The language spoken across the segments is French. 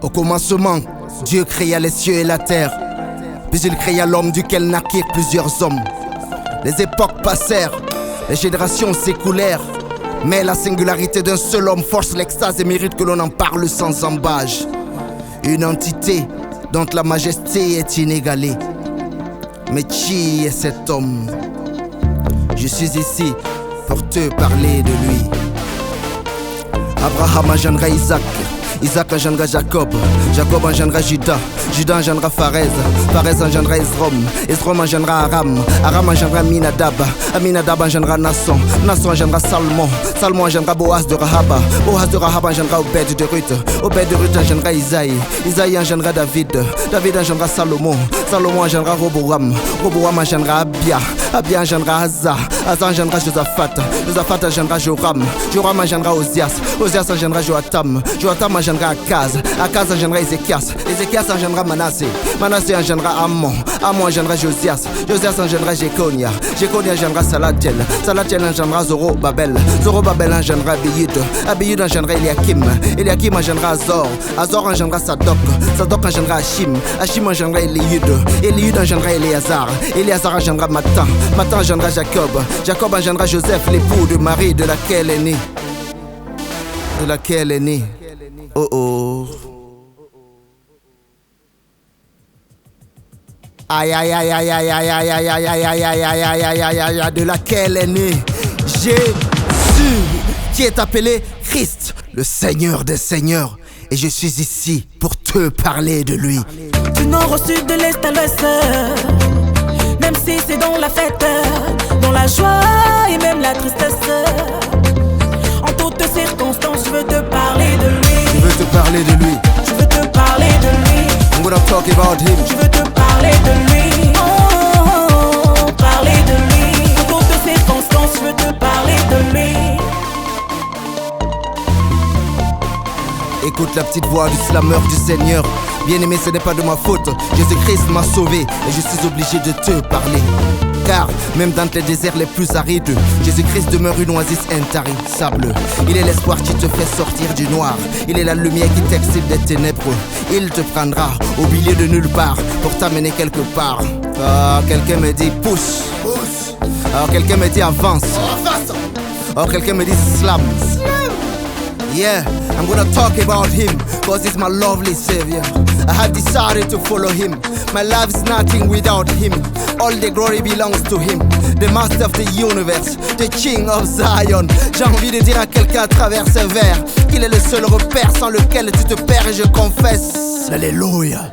Au commencement, Dieu créa les cieux et la terre. Puis il créa l'homme duquel naquirent plusieurs hommes. Les époques passèrent, les générations s'écoulèrent. Mais la singularité d'un seul homme force l'extase et mérite que l'on en parle sans embâge. Une entité dont la majesté est inégalée. Mais qui est cet homme? Je suis ici pour te parler de lui. Abraham engendra Isaac, Isaac engendra Jacob, Jacob engendra Judas, Judas engendra Pharez, Pharez engendra Esrom, Esrom engendra Aram, Aram engendra Aminadab, Aminadab engendra Nasson, Nasson engendra Salmon, Salmon engendra Boaz de Rahab, Boaz de Rahab engendra Obed de Ruth, Obed de Ruth engendra Isaïe, Isaïe engendra David, David engendra Salomon, Salomon engendra Roboam, Roboam engendra Abia, Abia engendra Asa, Asa engendra Josaphat, Josaphat engendra Joram, Joram engendra Ozias, Ozias engendra Joatam, Joatam engendra Akaz, Akaz engendra Ézéchias, Ézéchias engendra Manassé, Manassé engendra Amon, Amon engendra Josias, Josias engendra Jéconia, Jéconia engendra Salatiel, Salatiel engendra Zorobabel, Zorobabel engendra Abiyud, Abiyud engendra Eliakim, Eliakim engendra Azor, Azor engendra Sadok, Sadok engendra Hachim, Hachim engendra Eliud, Eliud engendra Éléazar, Éléazar engendra Matan, Matan engendra Jacob, Jacob engendra Joseph, l'époux de Marie de laquelle est né. De laquelle est né. Oh oh. Aïe aïe aïe aïe aïe aïe aïe aïe aïe aïe aïe aïe aïe aïe aïe aïe aïe aïe, de laquelle est né Jésus, qui est appelé Christ, le Seigneur des Seigneurs. Et je suis ici pour te parler de lui. Du nord au sud, de l'est à l'ouest, même si c'est dans la fête, dans la joie et même la tristesse. En toutes circonstances, je veux te parler de lui. Je veux te parler de lui. Je veux te parler de lui. I'm gonna talk about him. Je veux te parler de lui. Oh, parler de lui. En toutes circonstances, je veux te parler de lui. Écoute la petite voix du slameur du Seigneur. Bien-aimé, ce n'est pas de ma faute. Jésus-Christ m'a sauvé et je suis obligé de te parler. Car même dans les déserts les plus arides, Jésus-Christ demeure une oasis intarissable. Il est l'espoir qui te fait sortir du noir. Il est la lumière qui t'excite des ténèbres. Il te prendra au milieu de nulle part pour t'amener quelque part. Quelqu'un me dit pousse. Alors quelqu'un me dit avance. Alors quelqu'un me dit slam. Yeah, I'm gonna talk about him, cause he's my lovely savior. I have decided to follow him. My life is nothing without him. All the glory belongs to him. The master of the universe, the king of Zion. J'ai envie de dire à quelqu'un à travers ces vers qu'il est le seul repère sans lequel tu te perds, et je confesse. Alléluia.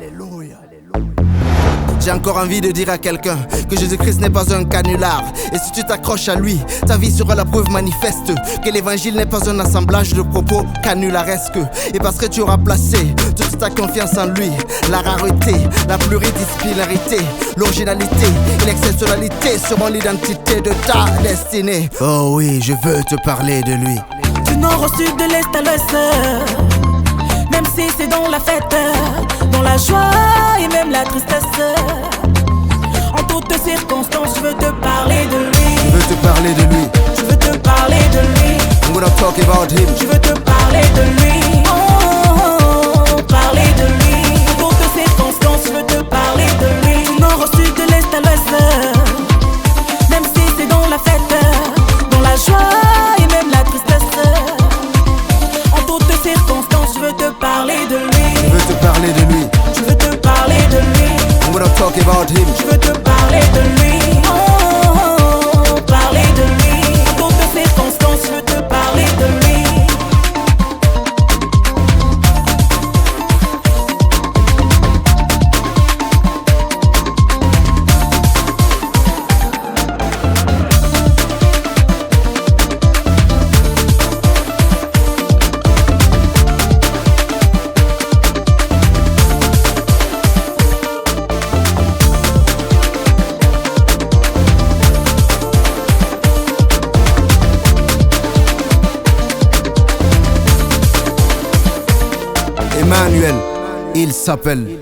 J'ai encore envie de dire à quelqu'un que Jésus-Christ n'est pas un canular. Et si tu t'accroches à lui, ta vie sera la preuve manifeste que l'évangile n'est pas un assemblage de propos canularesques. Et parce que tu auras placé toute ta confiance en lui, la rareté, la pluridisciplinarité, l'originalité et l'exceptionnalité seront l'identité de ta destinée. Oh oui, je veux te parler de lui. Du nord au sud, de l'est à l'ouest, même si c'est dans la fête, dans la joie et même la tristesse. En toutes circonstances, je veux te parler de lui. Je veux te parler de lui. Je veux te parler de lui. I'm gonna talk about him. Je veux te parler de lui. Oh, parler de lui. En toutes circonstances, je veux te parler de lui. Du nord au sud, de l'est à l'ouest, même si c'est dans la fête, dans la joie et même la tristesse. En toutes circonstances, je veux te parler de lui. Je veux te parler de lui. Je veux te parler de lui. I'm gonna talk about him. Je veux te parler de lui. Oh, parler de lui. En toutes circonstances, je veux te parler de lui. Emmanuel, il s'appelle.